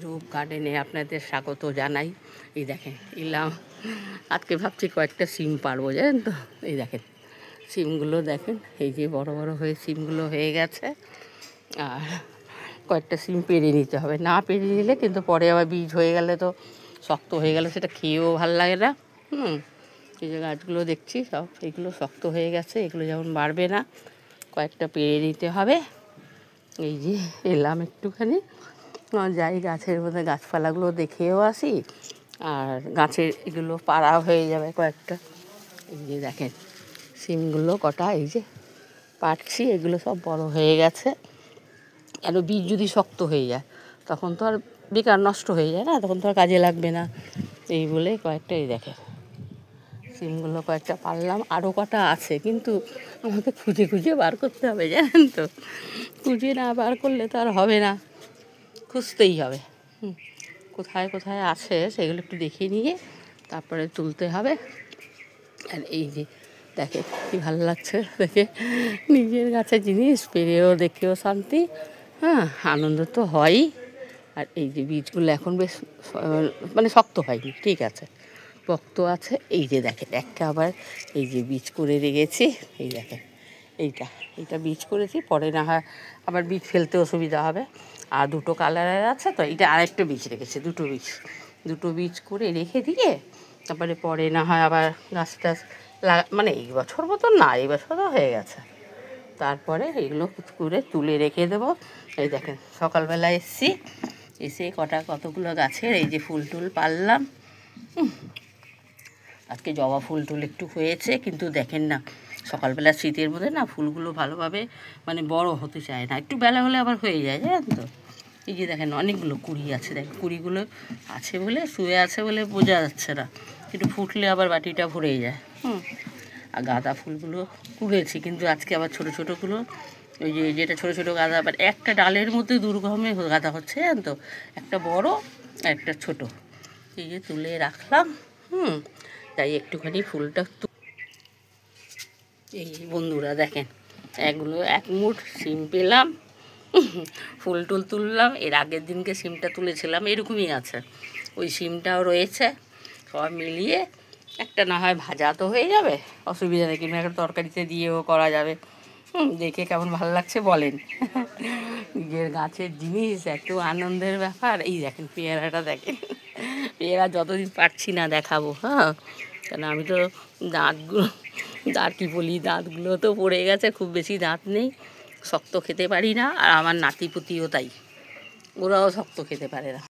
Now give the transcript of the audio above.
রূপ গার্ডেনে আপনাদের স্বাগত জানাই। এই দেখেন এলাম, আজকে ভাবছি কয়েকটা সিম পারবো, জানেন তো। এই দেখেন সিমগুলো দেখেন, এই যে বড় বড় হয়ে সিমগুলো হয়ে গেছে। আর কয়েকটা সিম পেড়ে নিতে হবে, না পেড়ে নিলে কিন্তু পরে আবার বীজ হয়ে গেলে তো শক্ত হয়ে গেলে সেটা খেয়েও ভাল লাগে না। এই যে গাছগুলো দেখছি সব এইগুলো শক্ত হয়ে গেছে, এগুলো যেমন বাড়বে না, কয়েকটা পেড়ে নিতে হবে। এই যে এলাম একটুখানি, যাই গাছের মধ্যে গাছপালাগুলো দেখেও আসি, আর গাছের এগুলো পাড়া হয়ে যাবে কয়েকটা। এই যে দেখেন সিমগুলো কটা এই যে পাড়ছি, এগুলো সব বড় হয়ে গেছে। কেন বীজ যদি শক্ত হয়ে যায় তখন তো আর বেকার নষ্ট হয়ে যায় না, তখন তো আর কাজে লাগবে না। এই বলে কয়েকটা এই দেখেন সিমগুলো কয়েকটা পারলাম, আরও কটা আছে কিন্তু আমাকে খুঁজে খুঁজে বার করতে হবে, জানেন তো। খুঁজে না বার করলে তো আর হবে না, খুঁজতেই হবে। কোথায় কোথায় আছে সেগুলো একটু দেখে নিয়ে তারপরে তুলতে হবে। আর এই যে দেখে কী ভালো লাগছে দেখে, নিজের গাছের জিনিস পেরেও দেখেও শান্তি, আনন্দ তো হয়ই। আর এই যে বীজগুলো এখন বেশ মানে শক্ত হয়নি, ঠিক আছে, পোক্ত আছে। এই যে দেখেন একটা আবার এই যে বীজ করে রেখেছি, এই দেখেন এইটা বীজ করেছি, পরে না হয় আবার বীজ ফেলতে অসুবিধা হবে। আর দুটো কালারের আছে তো, এইটা আরেকটা বীজ রেখেছে, দুটো বীজ করে রেখে দিয়ে তারপরে পরে না হয় আবার গাছ টাছ মানে এই বছর মতন না, এই বছর তো হয়ে গেছে, তারপরে এগুলো করে তুলে রেখে দেবো। এই দেখেন সকালবেলা এসে কতগুলো গাছের এই যে ফুল টুল পারলাম। আজকে জবা ফুল টুল একটু হয়েছে, কিন্তু দেখেন না সকালবেলা শীতের মধ্যে না ফুলগুলো ভালোভাবে মানে বড় হতে চায় না, একটু বেলা হলে আবার হয়ে যায়, জানেন তো। এই যে দেখেন অনেকগুলো কুড়ি আছে, দেখেন কুড়িগুলো আছে বলে শুয়ে আছে বলে বোঝা যাচ্ছে না, একটু ফুটলে আবার বাটিটা ভরেই যায়। আর গাঁদা ফুলগুলো কুড়েছি, কিন্তু আজকে আবার ছোটো ছোটোগুলো ওই যে যেটা ছোটো ছোটো গাঁদা, আবার একটা ডালের মধ্যে দুর্গমে গাঁদা হচ্ছে, জানেন তো, একটা বড় আর একটা ছোট। এই যে তুলে রাখলাম, তাই একটুখানি ফুলটা এই বন্ধুরা দেখেন এগুলো এক মুঠ সিম পেলাম, ফুল টুল তুললাম। এর আগের দিনকে সিমটা তুলেছিলাম এরকমই আছে, ওই সিমটাও রয়েছে, সব মিলিয়ে একটা না হয় ভাজা তো হয়ে যাবে, অসুবিধা নেই, কিংবা একটা তরকারিতে দিয়েও করা যাবে। দেখে কেমন ভালো লাগছে বলেন। নিজের গাছের জিনিস এত আনন্দের ব্যাপার। এই দেখেন পেয়ারাটা দেখেন, পেয়ারা যতদিন পারছি না দেখাবো, কেন আমি তো দাঁতগুলো তো পড়ে গেছে, খুব বেশি দাঁত নেই, শক্ত খেতে পারি না। আর আমার নাতিপুতিও তাই, ওরাও শক্ত খেতে পারে না।